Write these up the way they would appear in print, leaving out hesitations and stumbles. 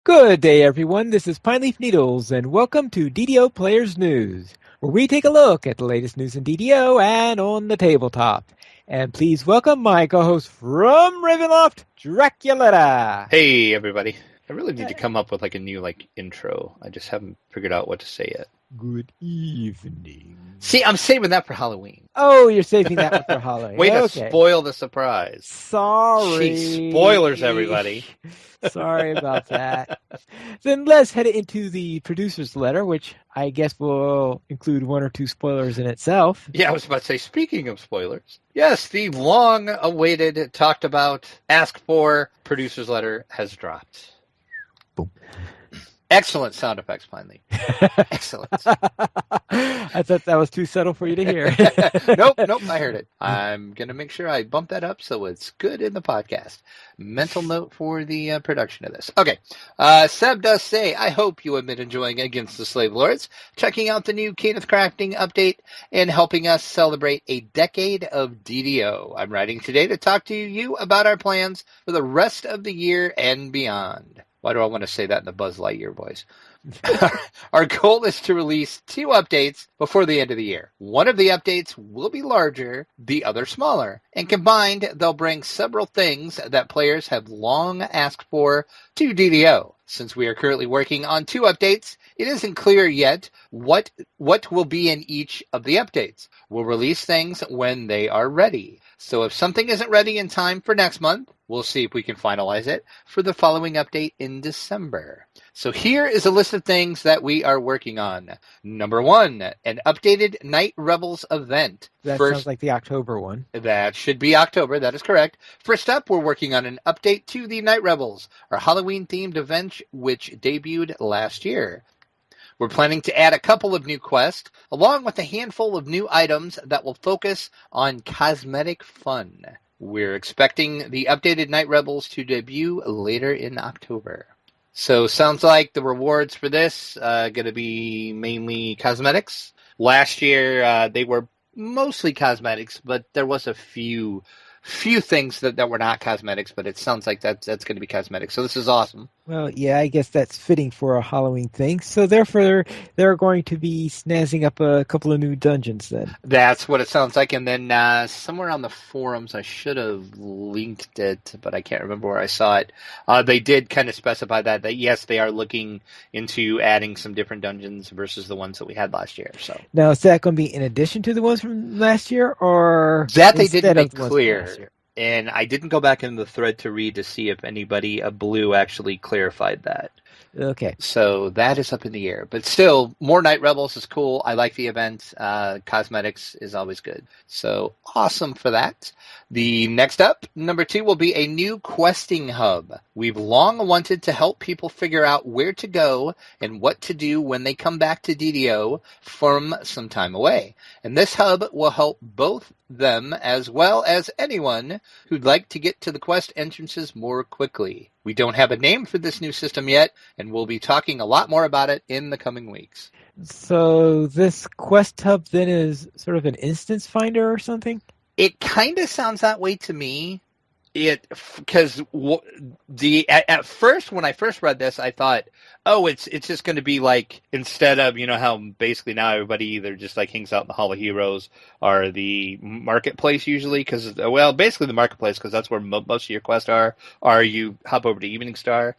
Good day, everyone. This is Pineleaf Needles, and welcome to DDO Players News, where we take a look at the latest news in DDO and on the tabletop. And please welcome my co-host from Ravenloft, Draculetta. Hey, everybody. I really need to come up with a new intro. I just haven't figured out what to say yet. Good evening. See, I'm saving that for Halloween. Oh, you're saving that one for Halloween. Way to spoil the surprise. Sorry. Jeez, spoilers, everybody. Sorry about that. Then let's head into the producer's letter, which I guess will include one or two spoilers in itself. Yeah, I was about to say, speaking of spoilers, yes, the long-awaited, talked about, asked for producer's letter has dropped. Boom. Excellent sound effects, finally. Excellent. I thought that was too subtle for you to hear. Nope, I heard it. I'm going to make sure I bump that up so it's good in the podcast. Mental note for the production of this. Okay. Seb does say, I hope you have been enjoying Against the Slave Lords, checking out the new Kenneth Crafting update, and helping us celebrate a decade of DDO. I'm writing today to talk to you about our plans for the rest of the year and beyond. Why do I want to say that in the Buzz Lightyear voice? Our goal is to release 2 updates before the end of the year. One of the updates will be larger, the other smaller, and combined they'll bring several things that players have long asked for to DDO. Since we are currently working on 2 updates, it isn't clear yet what will be in each of the updates. We'll release things when they are ready. So if something isn't ready in time for next month, we'll see if we can finalize it for the following update in December. So here is a list of things that we are working on. Number 1, an updated Night Rebels event. That sounds like the October one. That should be October. That is correct. First up, we're working on an update to the Night Rebels, our Halloween-themed event which debuted last year. We're planning to add a couple of new quests, along with a handful of new items that will focus on cosmetic fun. We're expecting the updated Night Rebels to debut later in October. So sounds like the rewards for this going to be mainly cosmetics. Last year they were mostly cosmetics, but there was a few things that were not cosmetics, but it sounds like that's going to be cosmetics. So this is awesome. Well, yeah, I guess that's fitting for a Halloween thing. So therefore, they're going to be snazzing up a couple of new dungeons then. That's what it sounds like. And then somewhere on the forums, I should have linked it, but I can't remember where I saw it. They did kind of specify that yes, they are looking into adding some different dungeons versus the ones that we had last year. So now, is that going to be in addition to the ones from last year, or that they didn't make clear? And I didn't go back in the thread to read to see if anybody, Blue, actually clarified that. Okay. So that is up in the air. But still, more Night Rebels is cool. I like the event. Cosmetics is always good. So awesome for that. The next up, number 2, will be a new questing hub. We've long wanted to help people figure out where to go and what to do when they come back to DDO from some time away. And this hub will help both them as well as anyone who'd like to get to the quest entrances more quickly. We don't have a name for this new system yet, and we'll be talking a lot more about it in the coming weeks. So this quest hub then is sort of an instance finder or something? It kind of sounds that way to me. Because at first, when I first read this, I thought, oh, it's just going to be like, instead of, how basically now everybody either just hangs out in the Hall of Heroes or the marketplace usually, basically the marketplace, because that's where most of your quests are, or you hop over to Evening Star.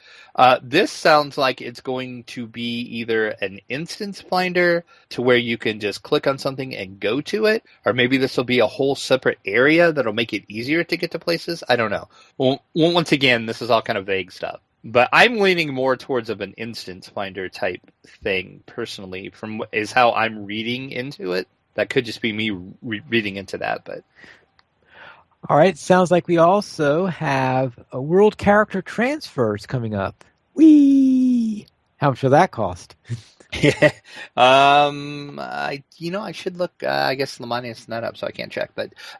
This sounds like it's going to be either an instance finder to where you can just click on something and go to it, or maybe this will be a whole separate area that'll make it easier to get to places. I don't know. Well, once again, this is all kind of vague stuff. But I'm leaning more towards of an instance finder type thing, personally, is how I'm reading into it. That could just be me reading into that. But all right, sounds like we also have a world character transfers coming up. Whee! How much will that cost? Yeah. I should look. I guess Lamania's not up, so I can't check.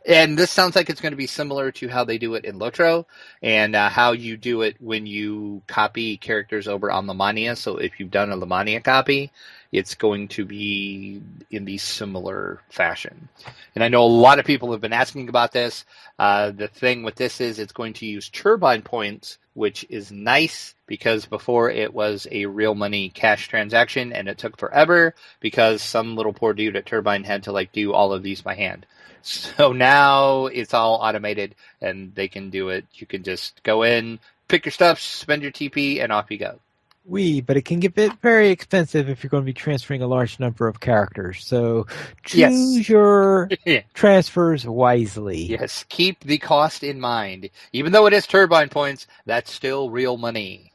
And this sounds like it's going to be similar to how they do it in Lotro, and how you do it when you copy characters over on Lamania. So if you've done a Lamania copy, it's going to be in the similar fashion. And I know a lot of people have been asking about this. The thing with this is it's going to use turbine points, which is nice because before it was a real money cash transaction and it took forever because some little poor dude at Turbine had to do all of these by hand. So now it's all automated and they can do it. You can just go in, pick your stuff, spend your TP, and off you go. But it can get very expensive if you're going to be transferring a large number of characters. So choose your transfers wisely. Yes, keep the cost in mind. Even though it is turbine points, that's still real money.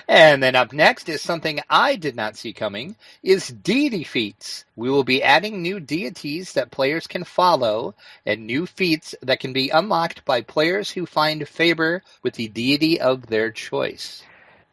And then up next is something I did not see coming, is deity feats. We will be adding new deities that players can follow and new feats that can be unlocked by players who find favor with the deity of their choice.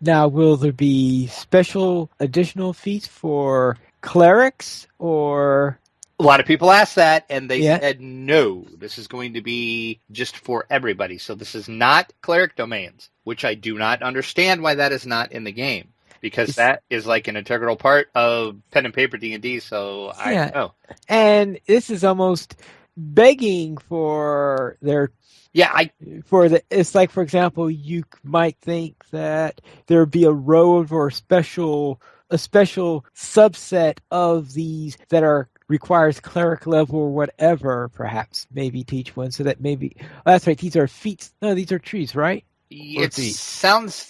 Now, will there be special additional feats for clerics or... A lot of people asked that, and they said no. This is going to be just for everybody. So this is not cleric domains, which I do not understand why that is not in the game, because that is an integral part of pen and paper D&D. So I don't know. And this is almost begging for their. It's for example, you might think that there would be a row or a special subset of these that requires cleric level or whatever, perhaps maybe teach one so that maybe that's right, these are feats. No, these are trees, right? It sounds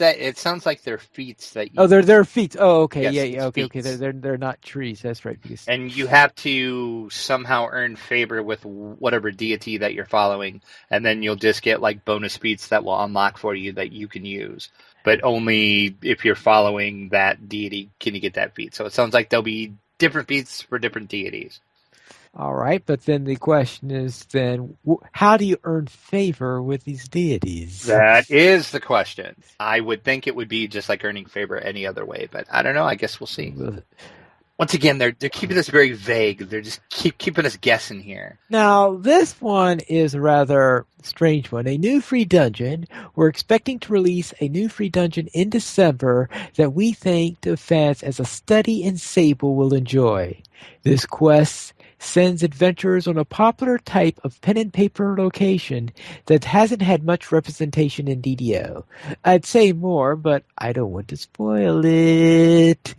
like they're feats that they're feats. Oh, okay. Yes, okay. They're not trees. That's right. And you have to somehow earn favor with whatever deity that you're following, and then you'll just get bonus feats that will unlock for you that you can use. But only if you're following that deity can you get that feat. So it sounds like there'll be different feats for different deities. All right, but then the question is how do you earn favor with these deities? That is the question. I would think it would be just like earning favor any other way, but I don't know. I guess we'll see. Once again, they're keeping this very vague. They're just keeping us guessing here. Now, this one is a rather strange one. A new free dungeon. We're expecting to release a new free dungeon in December that we think the fans as a study in Sable will enjoy. This quest sends adventurers on a popular type of pen and paper location that hasn't had much representation in DDO. I'd say more, but I don't want to spoil it.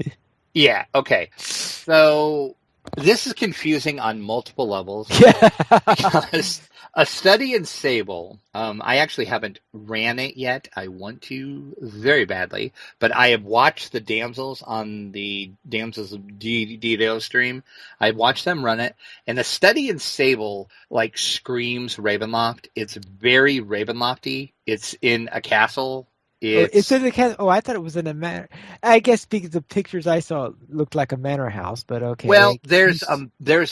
Yeah, okay. So this is confusing on multiple levels. Because a study in Sable, I actually haven't ran it yet. I want to very badly, but I have watched the damsels on the Damsels of DDO stream. I've watched them run it, and the study in Sable screams Ravenloft. It's very Ravenlofty. It's in a castle. It's in the castle. Oh, I thought it was in a manor. I guess because the pictures I saw looked like a manor house, but okay. Well, there's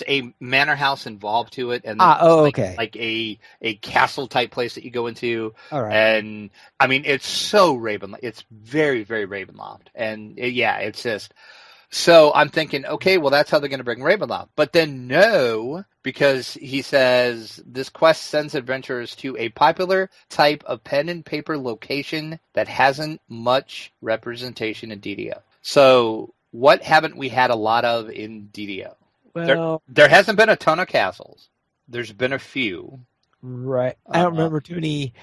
a manor house involved to it, and okay, a castle type place that you go into. All right. And I mean, it's so Ravenloft. It's very, very Ravenloft, and it's just. So I'm thinking, okay, well, that's how they're going to bring Ravenloft. But then no, because he says this quest sends adventurers to a popular type of pen and paper location that hasn't much representation in DDO. So what haven't we had a lot of in DDO? Well, there hasn't been a ton of castles. There's been a few. Right. I don't remember too many.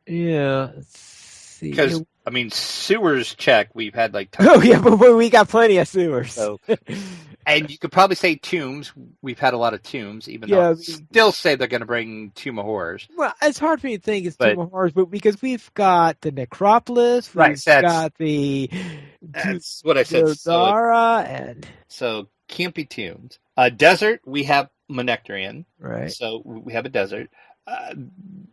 Yeah. Let's see. Because I mean, sewers check. We've had tons. Oh yeah, but we got plenty of sewers. So, and you could probably say tombs. We've had a lot of tombs, even though I still say they're going to bring Tomb of Horrors. Well, it's hard for me to think it's Tomb of Horrors, but because we've got the Necropolis, we've got the. That's what I said. So can't be tombs. Desert. We have Monectrian. Right. So we have a desert.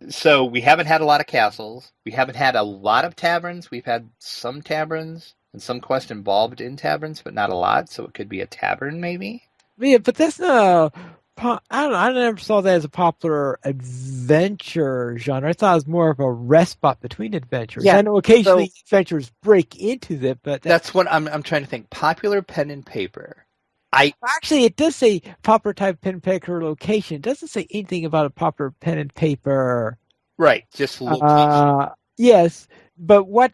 So we haven't had a lot of castles. We haven't had a lot of taverns. We've had some taverns and some quests involved in taverns, but not a lot. So it could be a tavern, maybe. Yeah, but that's not. I don't know. I never saw that as a popular adventure genre. I thought it was more of a rest spot between adventures. Yeah, I know occasionally adventures break into it, but that's what I'm trying to think. Popular pen and paper. Actually, it does say popular type pen and paper location. It doesn't say anything about a popular pen and paper. Right, just location. Yes, But what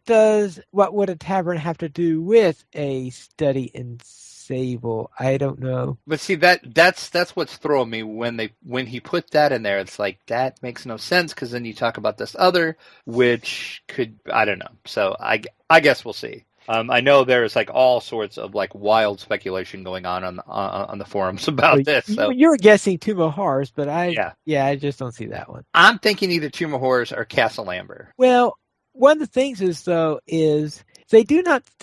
would a tavern have to do with a study in Sable? I don't know. But see that's what's throwing me when he put that in there. It's like that makes no sense because then you talk about this other, which could I don't know. So I guess we'll see. I know there's like all sorts of like wild speculation going on the forums about this. So You're guessing Tomb of Horrors, but yeah, I just don't see that one. I'm thinking either Tomb of Horrors or Castle Amber. Well, one of the things is they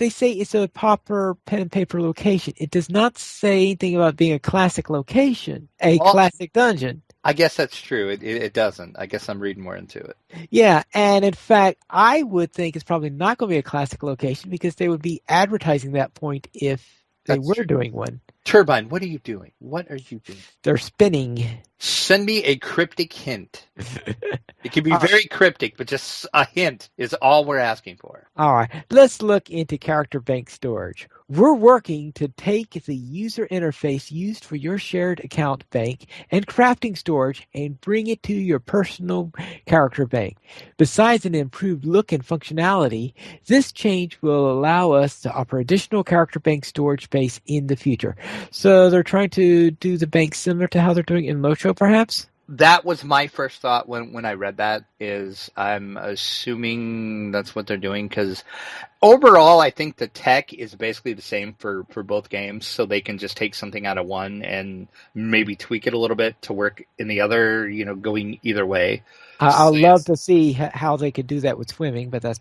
say it's a proper pen and paper location. It does not say anything about being a classic location, a classic dungeon. I guess that's true. It doesn't. I guess I'm reading more into it. Yeah, and in fact, I would think it's probably not going to be a classic location because they would be advertising that point if they were doing one. Turbine, what are you doing? What are you doing? They're spinning. Send me a cryptic hint. It can be very cryptic, but just a hint is all we're asking for. All right, let's look into character bank storage. We're working to take the user interface used for your shared account bank and crafting storage and bring it to your personal character bank. Besides an improved look and functionality, this change will allow us to offer additional character bank storage space in the future. So they're trying to do the bank similar to how they're doing in Locho, perhaps? That was my first thought when I read that. Is I'm assuming that's what they're doing because overall, I think the tech is basically the same for both games, so they can just take something out of one and maybe tweak it a little bit to work in the other. Going either way. I'd love to see how they could do that with swimming, but that's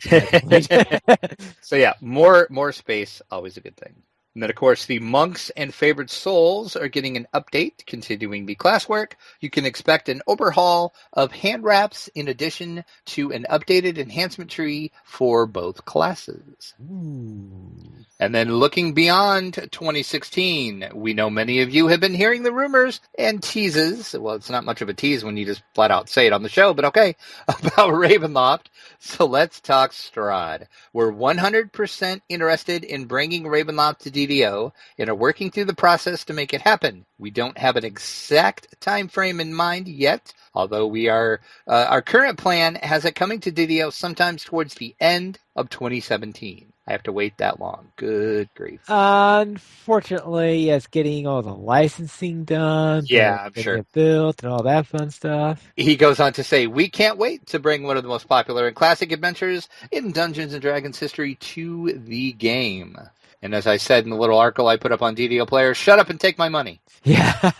so yeah, more space, always a good thing. And then, of course, the monks and favored souls are getting an update, continuing the classwork. You can expect an overhaul of hand wraps in addition to an updated enhancement tree for both classes. Ooh. And then looking beyond 2016, we know many of you have been hearing the rumors and teases. Well, it's not much of a tease when you just flat out say it on the show, but okay, about Ravenloft. So let's talk Strahd. We're 100% interested in bringing Ravenloft to DDO and are working through the process to make it happen. We don't have an exact time frame in mind yet, although we are our current plan has it coming to DDO sometime towards the end of 2017. I have to wait that long. Good grief. Unfortunately, it's getting all the licensing done. Yeah, I'm sure. It built and all that fun stuff. He goes on to say, we can't wait to bring one of the most popular and classic adventures in Dungeons & Dragons history to the game. And as I said in the little article I put up on DDO Players, shut up and take my money. Yeah.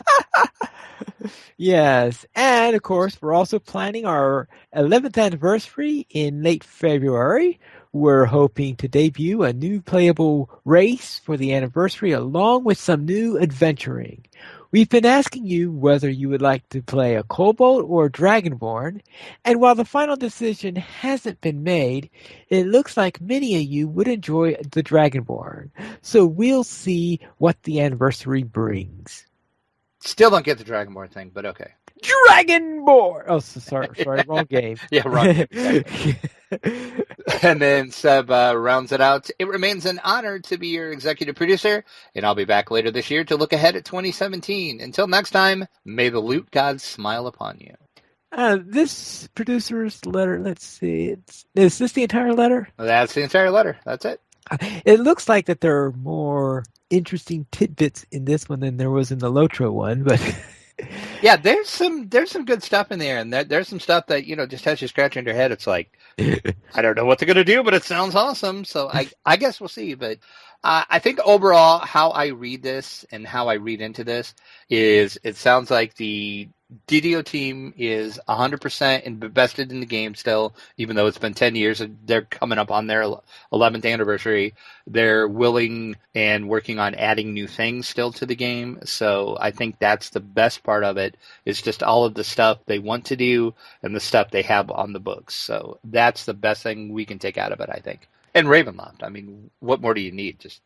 Yes. And, of course, we're also planning our 11th anniversary in late February. We're hoping to debut a new playable race for the anniversary along with some new adventuring. We've been asking you whether you would like to play a Kobold or Dragonborn, and while the final decision hasn't been made, it looks like many of you would enjoy the Dragonborn. So we'll see what the anniversary brings. Still don't get the Dragonborn thing, but okay. Dragonborn! Oh, sorry, wrong game. Yeah, wrong game. And then Seb rounds it out. It remains an honor to be your executive producer, and I'll be back later this year to look ahead at 2017. Until next time, may the loot gods smile upon you. This producer's letter, let's see. Is this the entire letter? That's the entire letter. That's it. It looks like that there are more interesting tidbits in this one than there was in the Lotro one, but... Yeah, there's some good stuff in there, and there's some stuff that just has you scratching your head. It's like I don't know what they're gonna do, but it sounds awesome. So I guess we'll see. But I think overall, how I read this and how I read into this is it sounds like the DDO team is 100% invested in the game still, even though it's been 10 years. They're coming up on their 11th anniversary. They're willing and working on adding new things still to the game. So I think that's the best part of it is just all of the stuff they want to do and the stuff they have on the books. So that's the best thing we can take out of it, I think. And Ravenloft, I mean, what more do you need? Just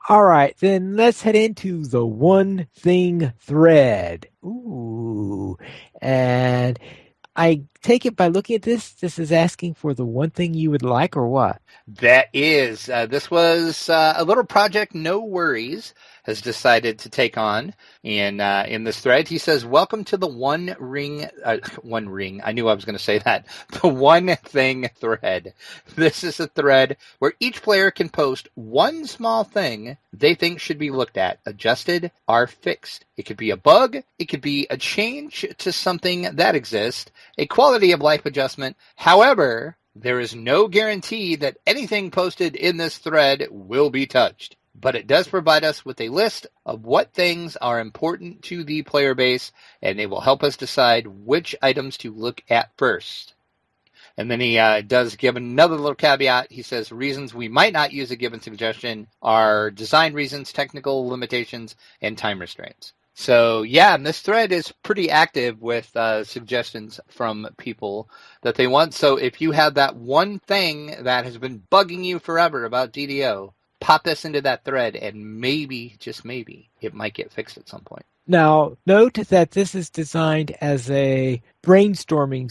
all right, then let's head into the one thing thread. Ooh, and I take it by looking at this is asking for the one thing you would like or what? That is. This was a little project, No Worries, has decided to take on in this thread. He says, welcome to the One Ring. I knew I was going to say that. The One Thing thread. This is a thread where each player can post one small thing they think should be looked at, adjusted, or fixed. It could be a bug. It could be a change to something that exists, a quality of life adjustment. However, there is no guarantee that anything posted in this thread will be touched, but it does provide us with a list of what things are important to the player base, and they will help us decide which items to look at first. And then he does give another little caveat. He says reasons we might not use a given suggestion are design reasons, technical limitations, and time restraints. So, yeah, and this thread is pretty active with suggestions from people that they want. So if you have that one thing that has been bugging you forever about DDO, pop this into that thread, and maybe, just maybe, it might get fixed at some point. Now, note that this is designed as a brainstorming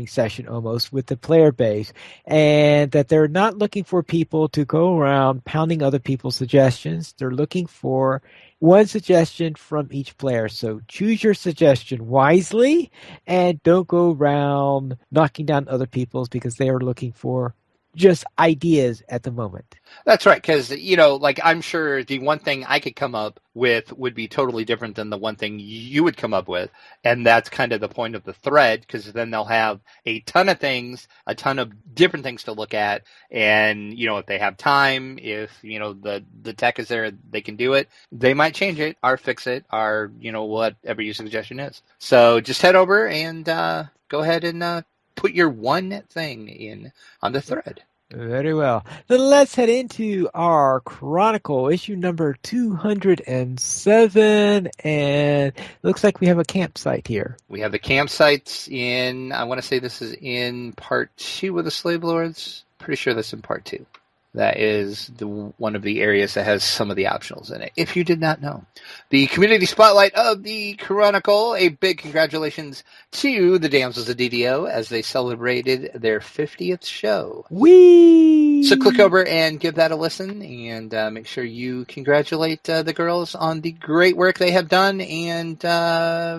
session almost with the player base, and that they're not looking for people to go around pounding other people's suggestions. They're looking for one suggestion from each player. So choose your suggestion wisely and don't go around knocking down other people's because they are looking for just ideas at the moment. That's right, because, like I'm sure the one thing I could come up with would be totally different than the one thing you would come up with, and that's kind of the point of the thread, because then they'll have a ton of things, a ton of different things to look at, and, if they have time, if, the tech is there, they can do it, they might change it, or fix it, or, whatever your suggestion is. So just head over and go ahead and put your one thing in on the thread. Very well. Then let's head into our Chronicle, issue number 207, and it looks like we have a campsite here. We have the campsites in, I want to say this is in part 2 of the Slave Lords. Pretty sure that's in part 2. That is one of the areas that has some of the optionals in it, if you did not know. The community spotlight of the Chronicle, a big congratulations to the Damsels of DDO as they celebrated their 50th show. Whee! So click over and give that a listen, and make sure you congratulate the girls on the great work they have done, and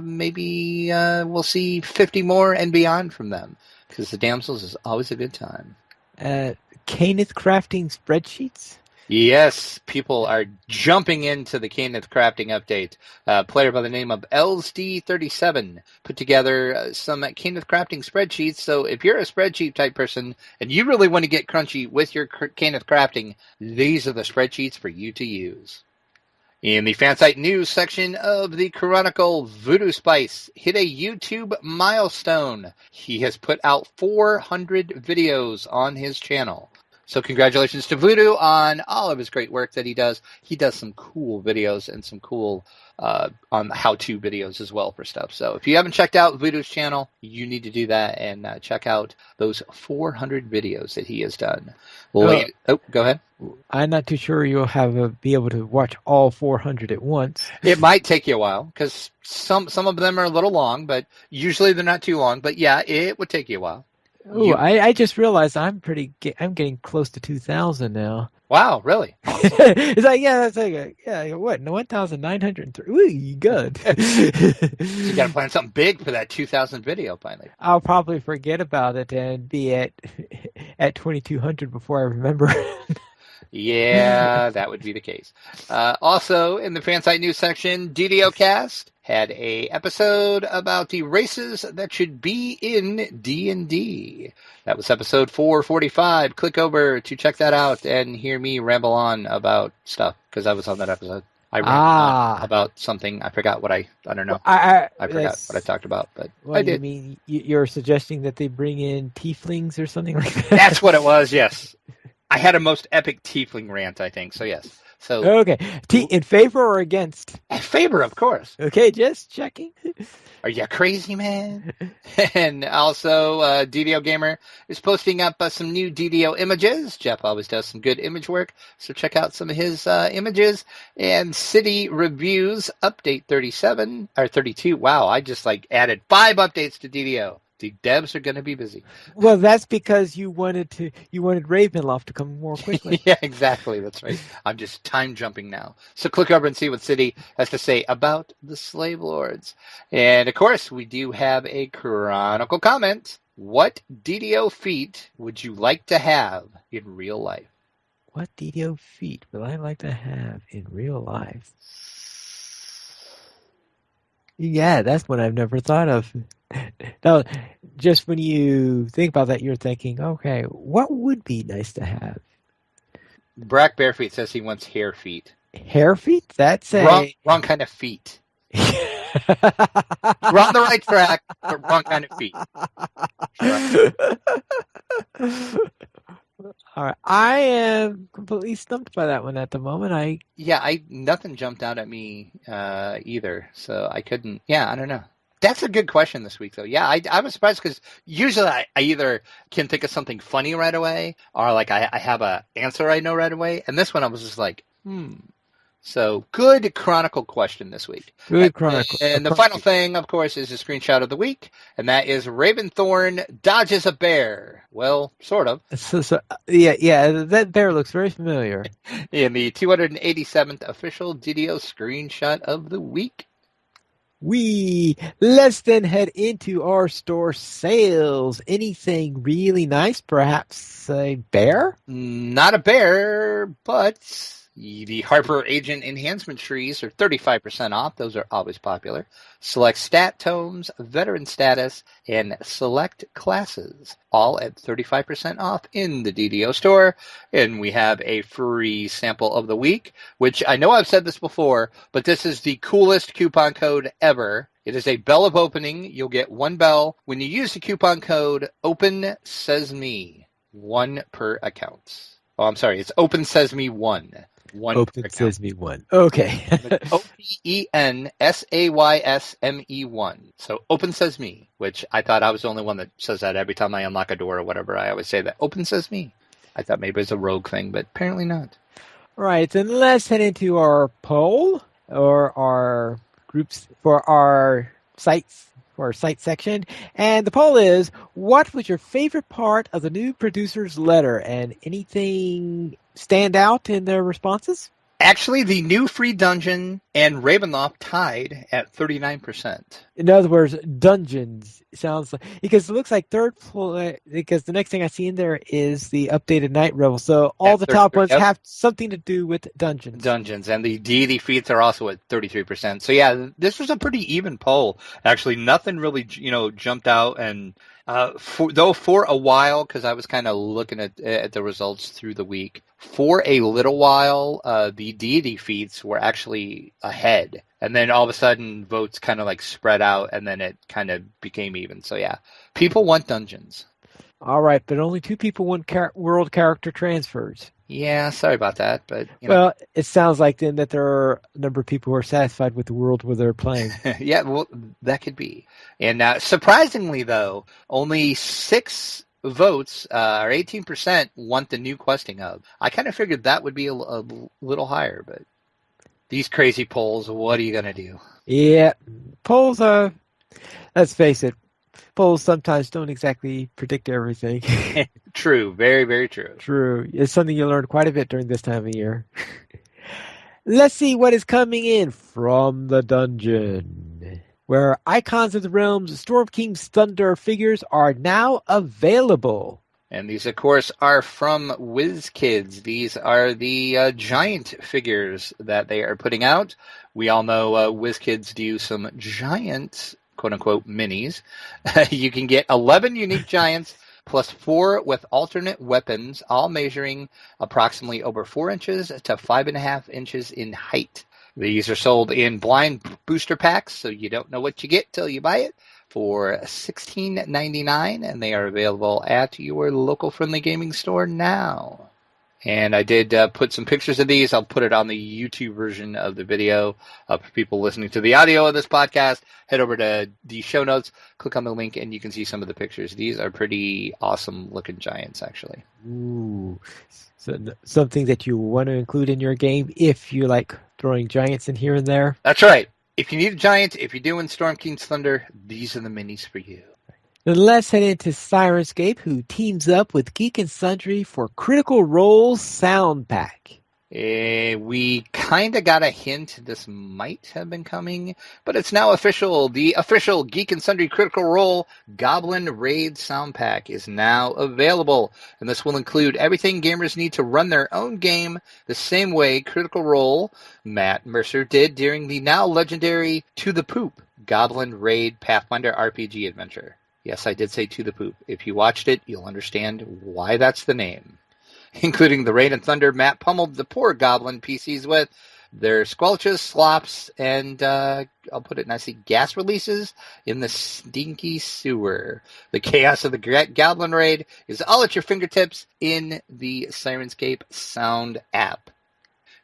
maybe we'll see 50 more and beyond from them, because the Damsels is always a good time. Caneth crafting spreadsheets? Yes, people are jumping into the Caneth crafting update. A player by the name of LSD37 put together some Caneth crafting spreadsheets. So if you're a spreadsheet type person and you really want to get crunchy with your Caneth crafting, these are the spreadsheets for you to use. In the fansite news section of the Chronicle, Voodoo Spice hit a YouTube milestone. He has put out 400 videos on his channel. So congratulations to Voodoo on all of his great work that he does. He does some cool videos and some cool on how-to videos as well for stuff. So if you haven't checked out Voodoo's channel, you need to do that and check out those 400 videos that he has done. Go ahead. I'm not too sure you'll be able to watch all 400 at once. It might take you a while because some of them are a little long, but usually they're not too long. But yeah, it would take you a while. Oh, I just realized I'm getting close to 2,000 now. Wow, really? Awesome. It's like, that's like, what? 1,903. Ooh, good. You got to plan something big for that 2,000 video finally. I'll probably forget about it and be at 2,200 before I remember. Yeah, that would be the case. Also, in the fansite news section, DDO Cast had a episode about the races that should be in D&D. That was episode 445. Click over to check that out and hear me ramble on about stuff, because I was on that episode. I rambled on about something. I forgot what I don't know. I forgot what I talked about, but I did. You mean you're suggesting that they bring in tieflings or something like that? That's what it was, yes. I had a most epic tiefling rant, I think, so yes. So okay. In favor or against? In favor, of course. Okay, just checking. Are you crazy, man? And also, DDO Gamer is posting up some new DDO images. Jeff always does some good image work, so check out some of his images. And City Reviews Update 32. Wow, I just added 5 updates to DDO. The devs are going to be busy. Well, that's because you wanted Ravenloft to come more quickly. Yeah, exactly. That's right. I'm just time jumping now. So click over and see what City has to say about the Slave Lords. And of course, we do have a Chronicle comment. What DDO feat would you like to have in real life? What DDO feat would I like to have in real life? Yeah, that's one I've never thought of. Now, just when you think about that, you're thinking, okay, what would be nice to have? Drac Barefeet says he wants hair feet. Hair feet? That's wrong kind of feet. We're on the right track, but wrong kind of feet. All right. I am completely stumped by that one at the moment. Nothing jumped out at me either, so I couldn't. Yeah, I don't know. That's a good question this week, though. Yeah, I was surprised because usually I either can think of something funny right away or like I have a answer I know right away, and this one I was just like, So good Chronicle question this week. Good Chronicle. And the final thing, of course, is a screenshot of the week, and that is Raventhorn dodges a bear. Well, sort of. Yeah, that bear looks very familiar. In the 287th official DDO screenshot of the week. Let's then head into our store sales. Anything really nice? Perhaps a bear? Not a bear, but the Harper Agent Enhancement Trees are 35% off. Those are always popular. Select Stat Tomes, Veteran Status, and Select Classes, all at 35% off in the DDO store. And we have a free sample of the week, which I know I've said this before, but this is the coolest coupon code ever. It is a bell of opening. You'll get one bell. When you use the coupon code Open Says Me, one per account. Oh, I'm sorry. It's Open Says Me 1. Open Says Me 1. Okay. OpenSaysme1. So Open Says Me, which I thought I was the only one that says that every time I unlock a door or whatever. I always say that. Open Says Me. I thought maybe it was a rogue thing, but apparently not. Right. Then let's head into our poll or our groups for our sites. For our site section. And the poll is, what was your favorite part of the new producer's letter? And anything stand out in their responses? Actually, the new free dungeon and Ravenloft tied at 39%. In other words, dungeons sounds like, because it looks like because the next thing I see in there is the updated Night Revel. So all the top ones have something to do with dungeons. Dungeons, and the deity feats are also at 33%. So yeah, this was a pretty even poll. Actually, nothing really, jumped out. And for a while, because I was kind of looking at the results through the week, for a little while, the deity feats were actually ahead. And then all of a sudden, votes kind of like spread out, and then it kind of became even. So yeah, people want dungeons. All right, but only 2 people want world character transfers. Yeah, sorry about that, but well, it sounds like then that there are a number of people who are satisfied with the world where they're playing. Yeah, well, that could be. And surprisingly, though, only 6 votes, or 18%, want the new questing hub. I kind of figured that would be a little higher, but these crazy polls, what are you going to do? Yeah, polls are, let's face it, polls sometimes don't exactly predict everything. True, very, very true. True. It's something you learn quite a bit during this time of year. Let's see what is coming in from the dungeon, where Icons of the Realms Storm King's Thunder figures are now available. And these, of course, are from WizKids. These are the giant figures that they are putting out. We all know WizKids do some giant, quote-unquote, minis. You can get 11 unique giants plus 4 with alternate weapons, all measuring approximately over 4 inches to 5.5 inches in height. These are sold in blind booster packs, so you don't know what you get till you buy it, for $16.99, and they are available at your local friendly gaming store now. And I did put some pictures of these. I'll put it on the YouTube version of the video. For people listening to the audio of this podcast, head over to the show notes, click on the link, and you can see some of the pictures. These are pretty awesome looking giants, actually. Ooh, so something that you want to include in your game if you like throwing giants in here and there. That's right. If you need a giant, if you're doing Storm King's Thunder, these are the minis for you. Then let's head into Sirenscape, who teams up with Geek and Sundry for Critical Role Sound Pack. We kind of got a hint this might have been coming, but it's now official. The official Geek and Sundry Critical Role Goblin Raid Sound Pack is now available, and this will include everything gamers need to run their own game the same way Critical Role Matt Mercer did during the now legendary To the Poop Goblin Raid Pathfinder RPG adventure. Yes, I did say To the Poop. If you watched it, you'll understand why that's the name. Including the Rain and Thunder Matt pummeled the poor goblin PCs with, their squelches, slops, and I'll put it nicely, gas releases in the stinky sewer. The chaos of the Goblin Raid is all at your fingertips in the Sirenscape Sound app.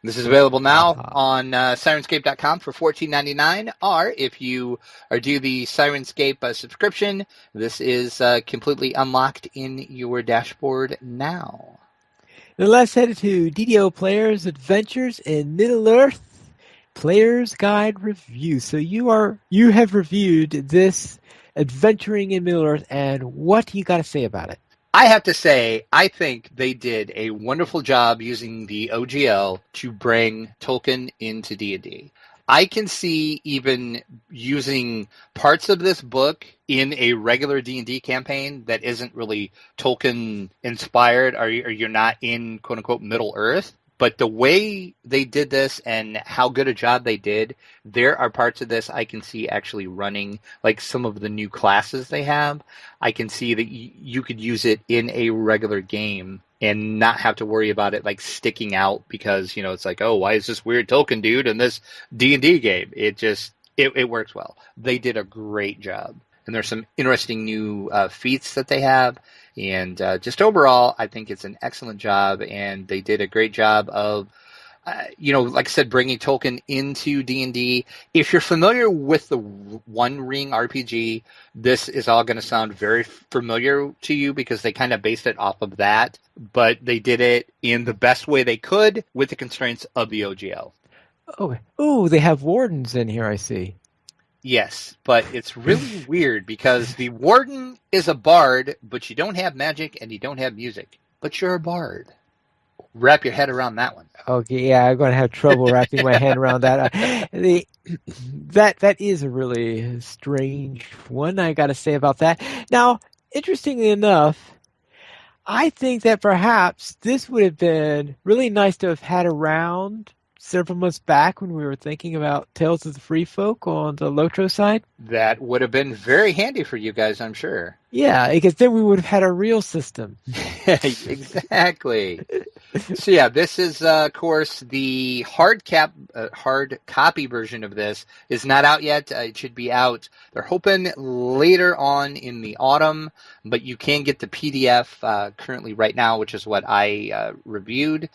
This is available now on Sirenscape.com for $14.99, or if you are due the Sirenscape subscription, this is completely unlocked in your dashboard now. Then let's head to DDO Players Adventures in Middle-earth Player's Guide Review. So you have reviewed this Adventuring in Middle-earth, and what do you got to say about it? I have to say, I think they did a wonderful job using the OGL to bring Tolkien into D&D. I can see even using parts of this book in a regular D&D campaign that isn't really Tolkien inspired, or you're not in quote unquote Middle Earth. But the way they did this and how good a job they did, there are parts of this I can see actually running, like some of the new classes they have. I can see that you could use it in a regular game and not have to worry about it like sticking out because, you know, it's like, oh, why is this weird Tolkien dude in this D&D game? It works well. They did a great job. And there's some interesting new feats that they have. And just overall, I think it's an excellent job. And they did a great job of, like I said, bringing Tolkien into D&D. If you're familiar with the One Ring RPG, this is all going to sound very familiar to you because they kind of based it off of that. But they did it in the best way they could with the constraints of the OGL. Oh, they have wardens in here, I see. Yes, but it's really weird because the warden is a bard, but you don't have magic and you don't have music, but you're a bard. Wrap your head around that one. Okay, yeah, I'm going to have trouble wrapping my head around that. That is a really strange one, I got to say about that. Now, interestingly enough, I think that perhaps this would have been really nice to have had around several months back when we were thinking about Tales of the Free Folk on the Lotro side. That would have been very handy for you guys, I'm sure. Yeah, because then we would have had a real system. Exactly. So yeah, this is, of course, the hard copy version of this is not out yet. It should be out. They're hoping later on in the autumn, but you can get the PDF currently right now, which is what I reviewed.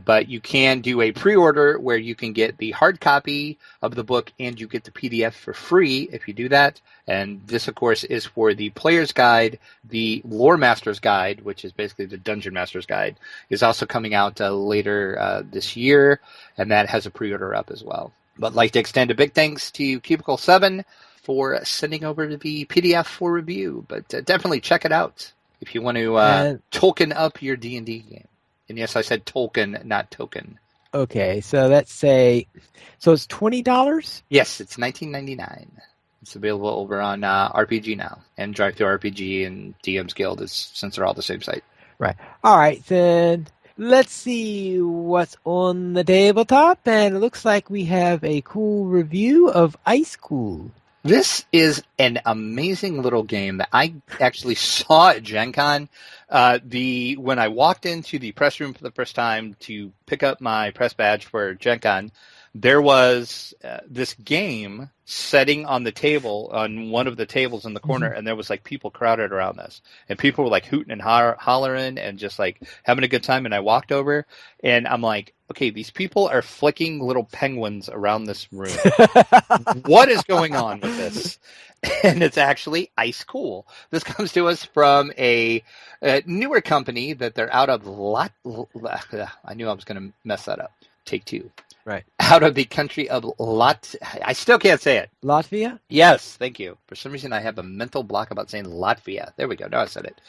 But you can do a pre-order where you can get the hard copy of the book and you get the PDF for free if you do that. And this, of course, is for the Player's Guide. The Lore Master's Guide, which is basically the Dungeon Master's Guide, is also coming out later this year, and that has a pre-order up as well. But I'd like to extend a big thanks to Cubicle 7 for sending over the PDF for review. But definitely check it out if you want to Tolkien up your D&D game. And yes, I said Tolkien, not token. Okay, so let's say, so it's $20? Yes, it's $19.99. It's available over on RPG now, and Drive-Thru RPG and DM's Guild, since they're all the same site. Right. All right, then let's see what's on the tabletop, and it looks like we have a cool review of Ice Cool. This is an amazing little game that I actually saw at Gen Con. When I walked into the press room for the first time to pick up my press badge for Gen Con, there was this game setting on the table, on one of the tables in the corner, and there was like people crowded around this. And people were like hooting and hollering and just like having a good time. And I walked over and I'm like, okay, these people are flicking little penguins around this room. What is going on with this, and it's actually ice cool. This comes to us from a newer company that they're out of I knew I was going to mess that up. Take two. Right. Out of the country of I still can't say it. Latvia? Yes, thank you. For some reason, I have a mental block about saying Latvia. There we go. Now I said it.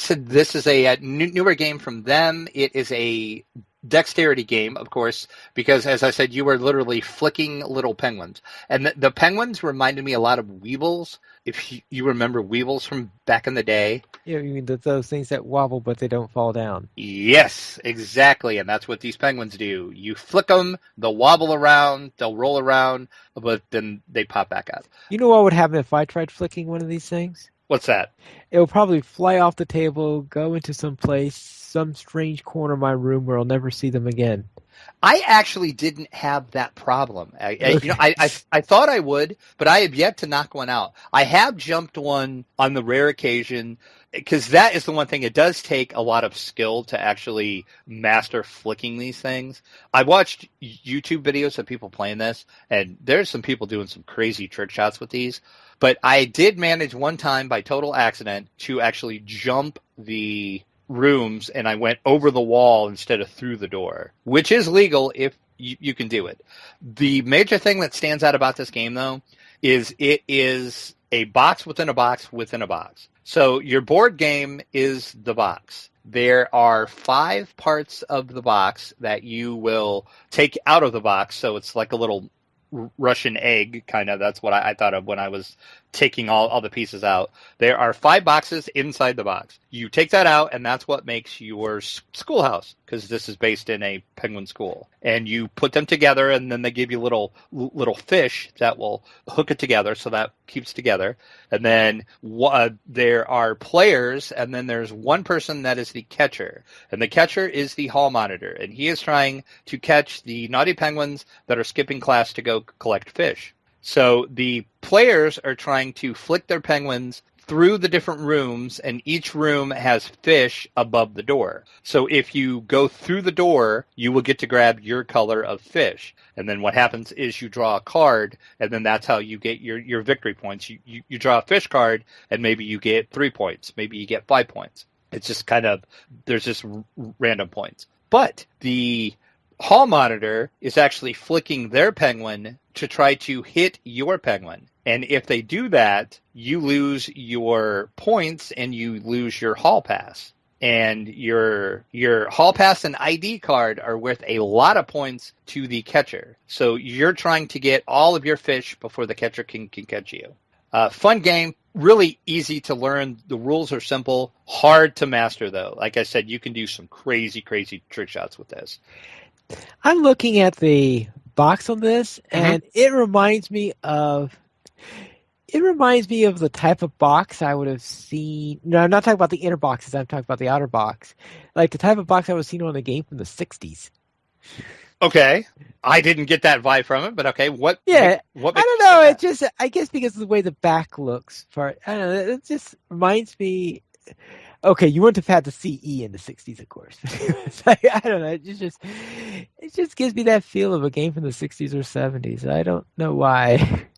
This is a newer game from them. It is a dexterity game, of course, because as I said, you were literally flicking little penguins. And the penguins reminded me a lot of weebles. If you remember weebles from back in the day. Yeah, you mean those things that wobble but they don't fall down. Yes, exactly. And that's what these penguins do. You flick them, they'll wobble around, they'll roll around, but then they pop back up. You know what would happen if I tried flicking one of these things? What's that? It will probably fly off the table, go into some place, some strange corner of my room where I'll never see them again. I actually didn't have that problem. I thought I would, but I have yet to knock one out. I have jumped one on the rare occasion, because that is the one thing. It does take a lot of skill to actually master flicking these things. I've watched YouTube videos of people playing this, and there's some people doing some crazy trick shots with these. But I did manage one time by total accident to actually jump the rooms, and I went over the wall instead of through the door, which is legal if you can do it. The major thing that stands out about this game, though, is it is a box within a box within a box. So your board game is the box. There are 5 parts of the box that you will take out of the box, so it's like a little Russian egg, kind of. That's what I thought of when I was taking all the pieces out. There are 5 boxes inside the box. You take that out, and that's what makes your schoolhouse, because this is based in a penguin school. And you put them together, and then they give you little fish that will hook it together, so that keeps together. And then there are players, and then there's one person that is the catcher. And the catcher is the hall monitor, and he is trying to catch the naughty penguins that are skipping class to go collect fish. So the players are trying to flick their penguins through the different rooms, and each room has fish above the door. So if you go through the door, you will get to grab your color of fish. And then what happens is you draw a card, and then that's how you get your victory points. You draw a fish card, and maybe you get 3 points. Maybe you get 5 points. It's just kind of, there's just random points. But the hall monitor is actually flicking their penguin to try to hit your penguin. And if they do that, you lose your points and you lose your hall pass. And your hall pass and ID card are worth a lot of points to the catcher. So you're trying to get all of your fish before the catcher can catch you. Fun game, really easy to learn. The rules are simple, hard to master though. Like I said, you can do some crazy trick shots with this. I'm looking at the box on this, and it reminds me of the type of box I would have seen. No, I'm not talking about the inner boxes. I'm talking about the outer box, like the type of box I was seeing on a game from the '60s. Okay, I didn't get that vibe from it, but okay, what? Yeah, what I don't know. It just, I guess, because of the way the back looks. I don't know. It just reminds me. Okay, you wouldn't have had the CE in the '60s, of course. I don't know. It just gives me that feel of a game from the '60s or '70s. I don't know why.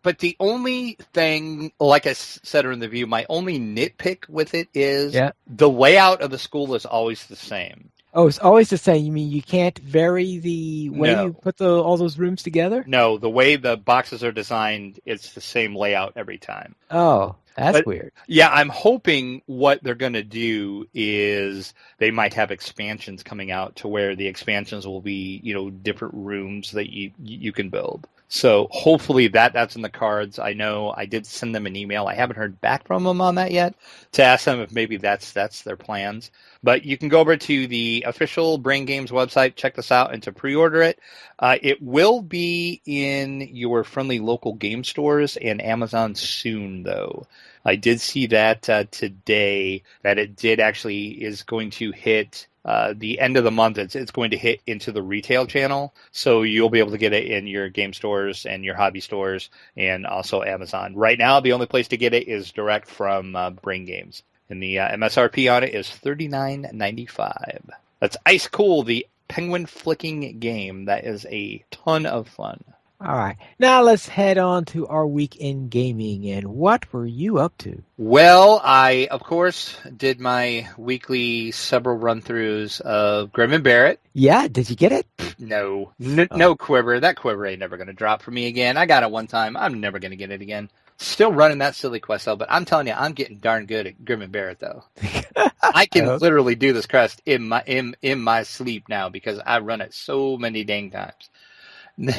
But the only thing, like I said in the review, my only nitpick with it is the layout of the school is always the same. Oh, it's always the same. You mean you can't vary the way you put all those rooms together? No, the way the boxes are designed, it's the same layout every time. Oh, that's weird. Yeah, I'm hoping what they're going to do is they might have expansions coming out to where the expansions will be, different rooms that you can build. So hopefully that's in the cards. I know I did send them an email. I haven't heard back from them on that yet to ask them if maybe that's their plans. But you can go over to the official Brain Games website, check this out, and to pre-order it. It will be in your friendly local game stores and Amazon soon, though. I did see that today, that it is going to hit the end of the month. It's going to hit into the retail channel, so you'll be able to get it in your game stores and your hobby stores and also Amazon. Right now, the only place to get it is direct from Brain Games. And the MSRP on it is $39.95. That's ice cool, the penguin flicking game. That is a ton of fun. All right. Now let's head on to our week in gaming. And what were you up to? Well, I, of course, did my weekly several run-throughs of Grim and Barrett. Yeah, did you get it? No. No quiver. That quiver ain't never going to drop for me again. I got it one time. I'm never going to get it again. Still running that silly quest, though, but I'm telling you, I'm getting darn good at Grim and Barrett, though. I can literally do this quest in my sleep now because I run it so many dang times.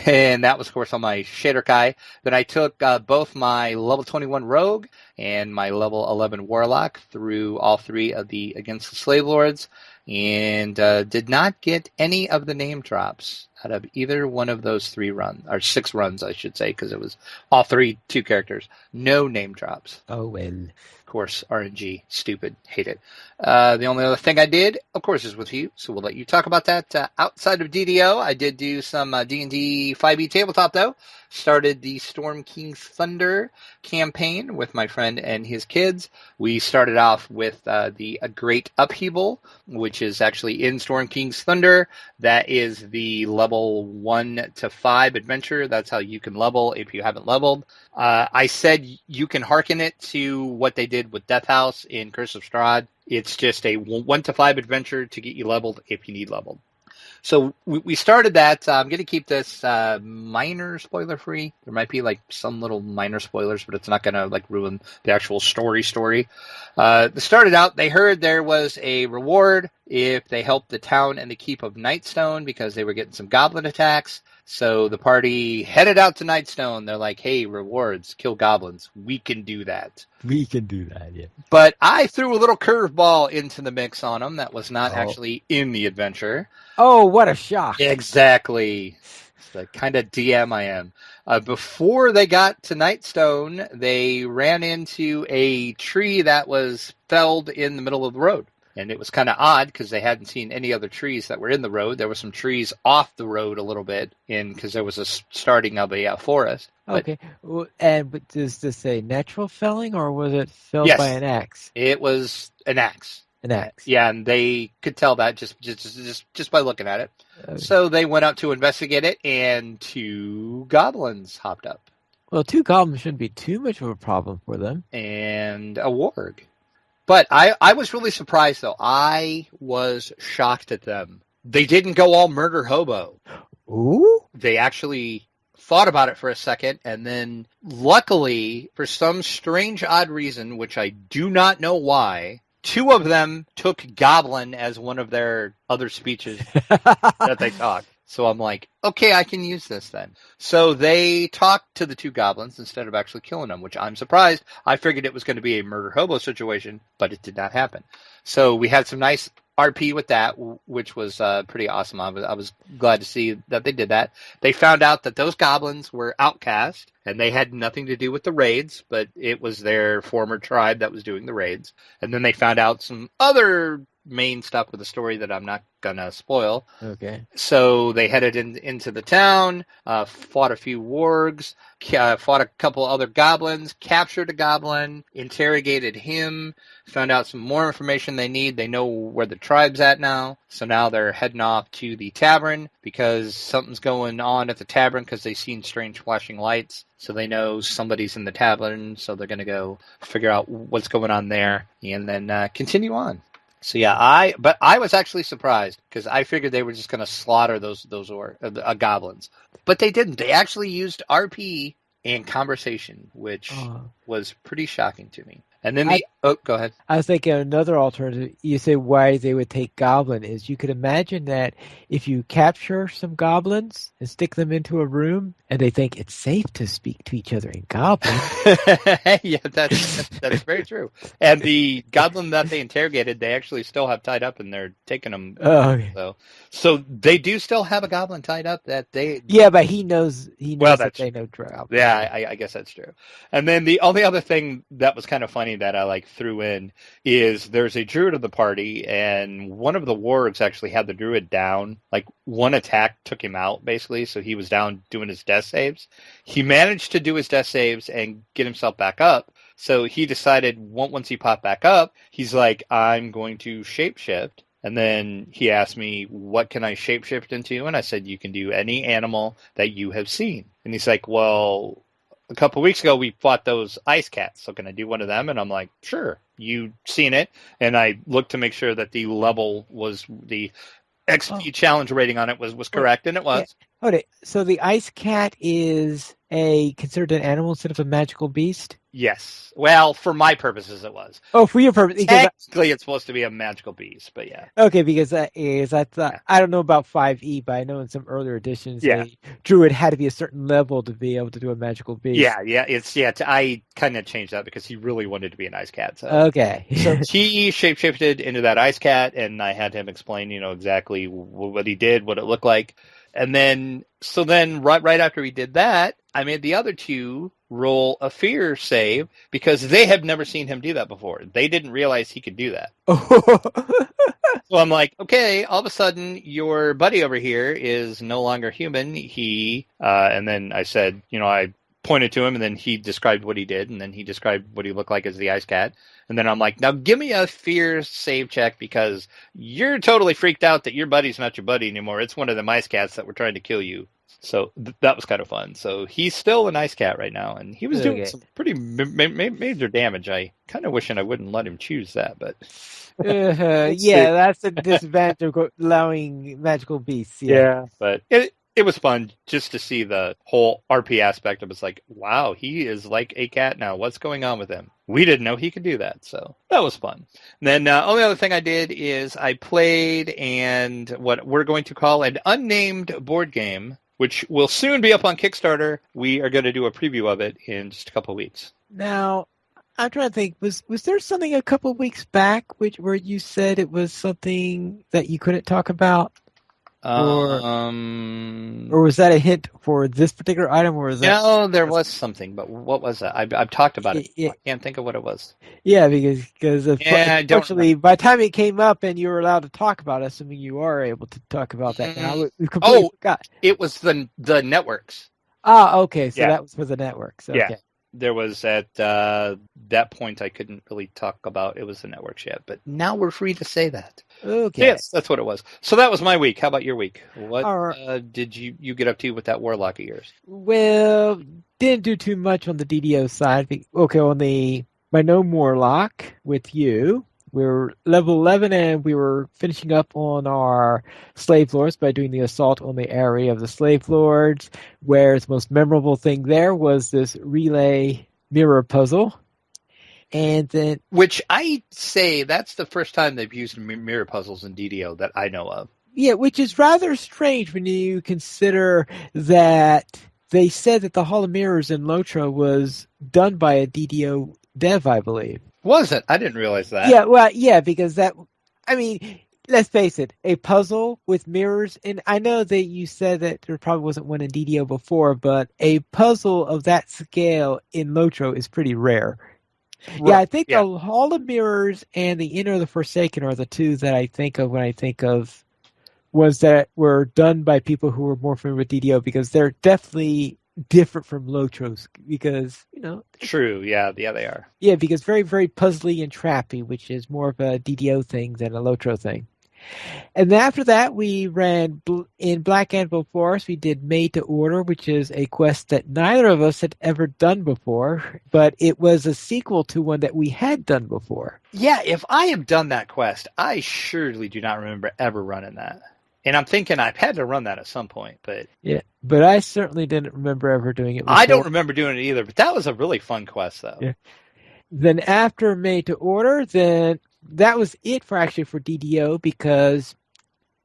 And that was, of course, on my Shader Kai. Then I took both my level 21 Rogue and my level 11 Warlock through all three of the Against the Slave Lords and did not get any of the name drops out of either one of those 3 runs, or 6 runs, I should say, because it was all 2 characters. No name drops. Oh, well. Of course, RNG, stupid, hate it. The only other thing I did, of course, is with you, so we'll let you talk about that. Outside of DDO, I did do some D&D 5e tabletop, though. Started the Storm King's Thunder campaign with my friend and his kids. We started off with the Great Upheaval, which is actually in Storm King's Thunder. That is the level 1 to 5 adventure. That's how you can level if you haven't leveled. I said you can hearken it to what they did with Death House in Curse of Strahd. It's just a 1 to 5 adventure to get you leveled if you need leveled. So we started that. I'm going to keep this minor spoiler free. There might be like some little minor spoilers, but it's not going to like ruin the actual story. They started out, they heard there was a reward if they helped the town and the keep of Nightstone because they were getting some goblin attacks. So the party headed out to Nightstone. They're like, hey, rewards, kill goblins. We can do that. We can do that, yeah. But I threw a little curveball into the mix on them that was not actually in the adventure. Oh, what a shock. Exactly. It's the kind of DM I am. Before they got to Nightstone, they ran into a tree that was felled in the middle of the road. And it was kind of odd because they hadn't seen any other trees that were in the road. There were some trees off the road a little bit because there was a starting of a forest. Okay. But does this say natural felling or was it felled by an axe? It was an axe. An axe. Yeah, and they could tell that just by looking at it. Okay. So they went out to investigate it, and 2 goblins hopped up. Well, 2 goblins shouldn't be too much of a problem for them. And a warg. But I was really surprised, though. I was shocked at them. They didn't go all murder hobo. Ooh? They actually thought about it for a second, and then luckily, for some strange, odd reason, which I do not know why, 2 of them took goblin as one of their other speeches that they talked. So I'm like, okay, I can use this then. So they talked to the 2 goblins instead of actually killing them, which I'm surprised. I figured it was going to be a murder hobo situation, but it did not happen. So we had some nice RP with that, which was pretty awesome. I was glad to see that they did that. They found out that those goblins were outcast, and they had nothing to do with the raids, but it was their former tribe that was doing the raids. And then they found out some other main stuff with the story that I'm not gonna spoil. Okay. So they headed into the town, fought a few wargs, fought a couple other goblins, captured a goblin, interrogated him, found out some more information they need. They know where the tribe's at now. So now they're heading off to the tavern because something's going on at the tavern because they've seen strange flashing lights. So they know somebody's in the tavern. So they're going to go figure out what's going on there and then continue on. So yeah, I was actually surprised because I figured they were just going to slaughter those goblins, but they didn't. They actually used RP and conversation, which was pretty shocking to me. And then go ahead. I was thinking another alternative. You say why they would take goblin is you could imagine that if you capture some goblins and stick them into a room and they think it's safe to speak to each other in goblin. Yeah, that's very true. And the goblin that they interrogated, they actually still have tied up and they're taking them. Oh, okay. So they do still have a goblin tied up that they. Yeah, but he knows that they know Drac. Yeah, I guess that's true. And then the only other thing that was kind of funny that I threw in is there's a druid of the party, and one of the wargs actually had the druid down. Like one attack took him out basically, so he was down doing his death saves. He managed to do his death saves and get himself back up. So he decided once he popped back up, he's like, I'm going to shapeshift And then he asked me, what can I shapeshift into? And I said, you can do any animal that you have seen. And he's like, well, a couple of weeks ago, we fought those ice cats. So can I do one of them? And I'm like, sure, you've seen it. And I looked to make sure that the level was the XP challenge rating on it was correct, and it was. Yeah. Okay, so the ice cat is considered an animal instead of a magical beast? Yes. Well, for my purposes, it was. Oh, for your purpose. Technically, it's supposed to be a magical beast, but yeah. Okay, because I thought, I don't know about 5e, but I know in some earlier editions, druid had to be a certain level to be able to do a magical beast. Yeah. I kind of changed that because he really wanted to be an ice cat. So. Okay. So he shapeshifted into that ice cat, and I had him explain, exactly what he did, what it looked like. And then right after we did that, I made the other two roll a fear save because they had never seen him do that before. They didn't realize he could do that. So I'm like, okay, all of a sudden your buddy over here is no longer human. And then I said, I pointed to him, and then he described what he did, and then he described what he looked like as the ice cat. And then I'm like, now give me a fear save check because you're totally freaked out that your buddy's not your buddy anymore. It's one of the ice cats that were trying to kill you. So that was kind of fun. So he's still an ice cat right now, and he was doing some pretty major damage. I kind of wishing I wouldn't let him choose that, but that's a disadvantage of allowing magical beasts. Yeah, but it was fun just to see the whole RP aspect of it. It's like, wow, he is like a cat now. What's going on with him? We didn't know he could do that, so that was fun. And then only other thing I did is I played and what we're going to call an unnamed board game, which will soon be up on Kickstarter. We are going to do a preview of it in just a couple of weeks. Now, I'm trying to think, was there something a couple of weeks back where you said it was something that you couldn't talk about? Or was that a hint for this particular item? Or was that... No, there was something, but what was that? I've talked about it. I can't think of what it was. Yeah, because unfortunately, by the time it came up and you were allowed to talk about it, assuming you are able to talk about that now, we completely forgot. It was the networks. Ah, okay, so that was for the networks. Okay. Yeah. There was at that point I couldn't really talk about it was the networks yet, but now we're free to say that. Okay. Yes, that's what it was. So that was my week. How about your week? What did you get up to with that warlock of yours? Well, didn't do too much on the DDO side. Okay, on my gnome warlock with you, we were level 11 and we were finishing up on our slave lords by doing the assault on the area of the slave lords, where the most memorable thing there was this relay mirror puzzle. And then, which I say that's the first time they've used mirror puzzles in DDO that I know of. Yeah, which is rather strange when you consider that they said that the Hall of Mirrors in Lotro was done by a DDO dev, I believe. Was it? I didn't realize that. Yeah, well, yeah, because let's face it, a puzzle with mirrors, and I know that you said that there probably wasn't one in DDO before, but a puzzle of that scale in Lotro is pretty rare. Right. Yeah, I think the Hall of Mirrors and the Inner of the Forsaken are the two that I think of when I think of ones that were done by people who were more familiar with DDO, because they're definitely different from Lotro's, because, True, yeah, they are. Yeah, because very, very puzzly and trappy, which is more of a DDO thing than a Lotro thing. And then after that, we ran in Black Anvil Forest. We did Made to Order, which is a quest that neither of us had ever done before, but it was a sequel to one that we had done before. Yeah, if I have done that quest, I surely do not remember ever running that. And I'm thinking I've had to run that at some point, but... Yeah, but I certainly didn't remember ever doing it before. I don't remember doing it either, but that was a really fun quest, though. Yeah. Then after Made to Order, then that was it for DDO, because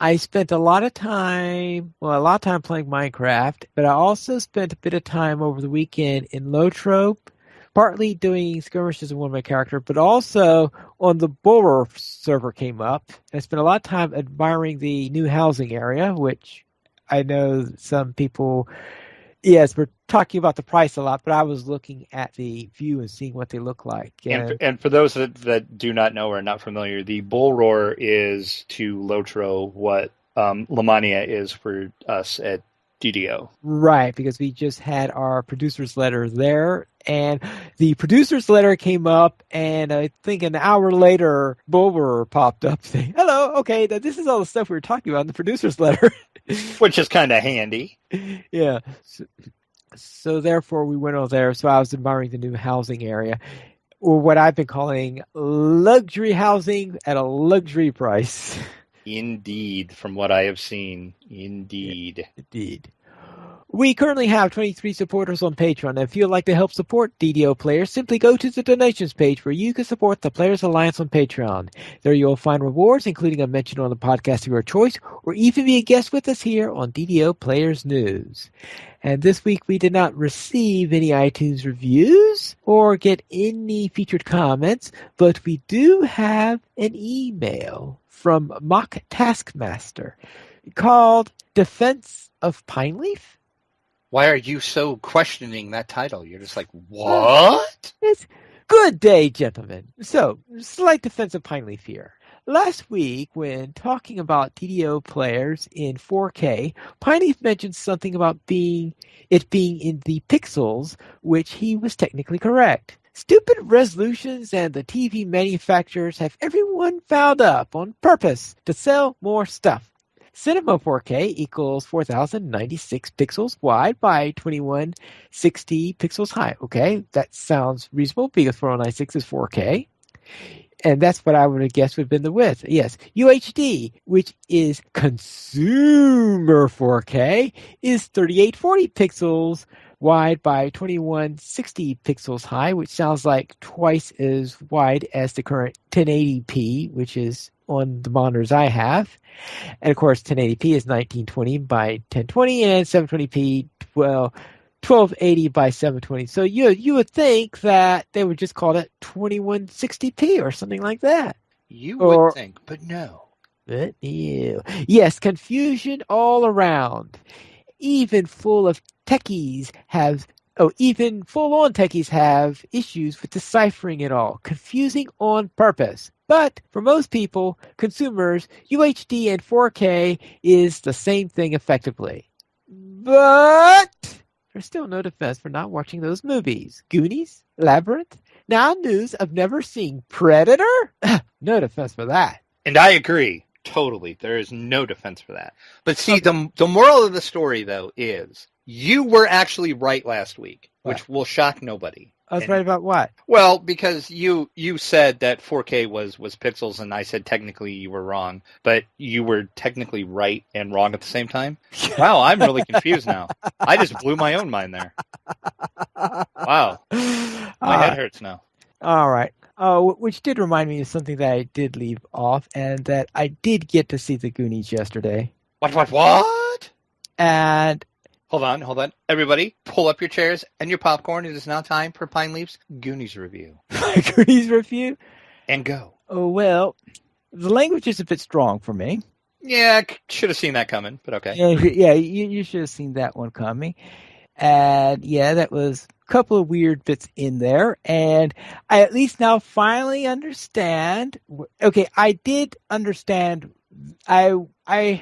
I spent a lot of time playing Minecraft, but I also spent a bit of time over the weekend in Lotro, partly doing skirmishes with one of my characters, but also on the Buller server came up. I spent a lot of time admiring the new housing area, which I know some people, yes, we're talking about the price a lot, but I was looking at the view and seeing what they look like. And for those that do not know or are not familiar, the Bull Roar is to Lotro what Lamania is for us at DDO. Right, because we just had our producer's letter there, and the producer's letter came up, and I think an hour later, Bulwer popped up saying, "Hello, okay, now this is all the stuff we were talking about in the producer's letter." Which is kind of handy. Yeah. So therefore, we went over there. So I was admiring the new housing area, or what I've been calling luxury housing at a luxury price. Indeed, from what I have seen. Indeed. Indeed. We currently have 23 supporters on Patreon, and if you'd like to help support DDO Players, simply go to the donations page where you can support the Players Alliance on Patreon. There you'll find rewards, including a mention on the podcast of your choice, or even be a guest with us here on DDO Players News. And this week we did not receive any iTunes reviews or get any featured comments, but we do have an email from Mock Taskmaster called Defense of Pineleaf. Why are you so questioning that title? You're just like, what? It's good day, gentlemen. So, slight defense of Pineleaf here. Last week, when talking about DDO players in 4K, Pineleaf mentioned something about it being in the pixels, which he was technically correct. Stupid resolutions and the TV manufacturers have everyone fouled up on purpose to sell more stuff. Cinema 4K equals 4,096 pixels wide by 2160 pixels high. Okay, that sounds reasonable because 4096 is 4K. And that's what I would have guessed would have been the width. Yes, UHD, which is consumer 4K, is 3840 pixels wide by 2160 pixels high, which sounds like twice as wide as the current 1080p, which is on the monitors I have. And of course, 1080p is 1920 by 1020, and 720p, 1280 by 720. So you would think that they would just call it 2160p or something like that. You would think, but no. But ew. Yes, confusion all around. Even full-on techies have issues with deciphering it all. Confusing on purpose. But for most people, consumers, UHD and 4K is the same thing effectively. But there's still no defense for not watching those movies. Goonies? Labyrinth? Now news of never seeing Predator? No defense for that. And I agree. Totally. There is no defense for that. But see, the moral of the story, though, is you were actually right last week, which will shock nobody. I was right about what? Well, because you said that 4K was pixels, and I said technically you were wrong, but you were technically right and wrong at the same time. Wow, I'm really confused now. I just blew my own mind there. Wow. My head hurts now. All right. Which did remind me of something that I did leave off, and that I did get to see the Goonies yesterday. What? And Hold on. Everybody, pull up your chairs and your popcorn. It is now time for Pineleaf's Goonies review. Goonies review? And go. Oh, well, the language is a bit strong for me. Yeah, I should have seen that coming, but okay. Yeah, you should have seen that one coming. And yeah, that was a couple of weird bits in there. And I at least now finally understand. Okay, I did understand. I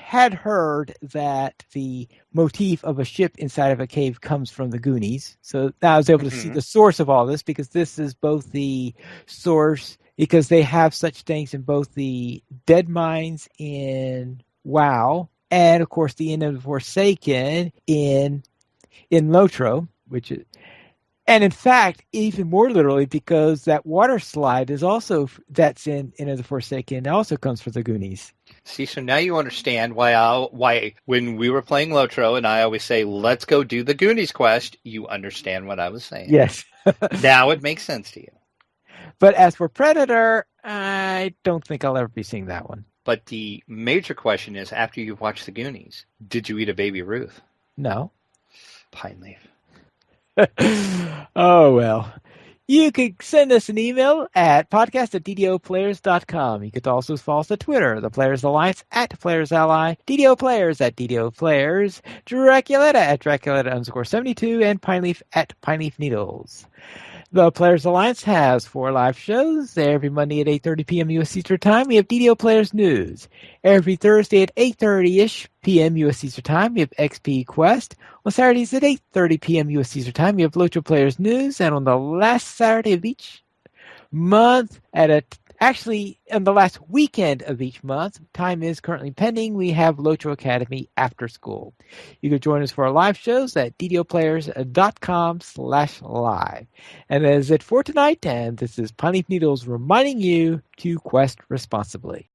had heard that the motif of a ship inside of a cave comes from the Goonies. So now I was able to see the source of all this, because this is both the source, because they have such things in both the Dead Mines in WoW and, of course, the End of the Forsaken in Lotro, which is, and in fact, even more literally, because that water slide is also, that's in End of the Forsaken, also comes from the Goonies. See, so now you understand why when we were playing Lotro and I always say, let's go do the Goonies quest, you understand what I was saying. Yes. Now it makes sense to you. But as for Predator, I don't think I'll ever be seeing that one. But the major question is, after you've watched the Goonies, did you eat a Baby Ruth? No. Pineleaf. Oh, well. You can send us an email at podcast@ddoplayers.com. You could also follow us at Twitter, the Players Alliance at Players Ally, DDO Players at DDO Players, Draculetta at Draculetta_72, and Pineleaf at Pineleaf Needles. The Players Alliance has 4 live shows. Every Monday at 8:30 p.m. U.S. Eastern Time, we have DDO Players News. Every Thursday at 8:30-ish p.m. U.S. Eastern Time, we have XP Quest. On Saturdays at 8:30 p.m. U.S. Eastern Time, we have Locho Players News. And on the last Saturday of each month, on the last weekend of each month, time is currently pending, we have Locho Academy After School. You can join us for our live shows at ddoplayers.com/live. And that is it for tonight, and this is Pineleaf Needles reminding you to quest responsibly.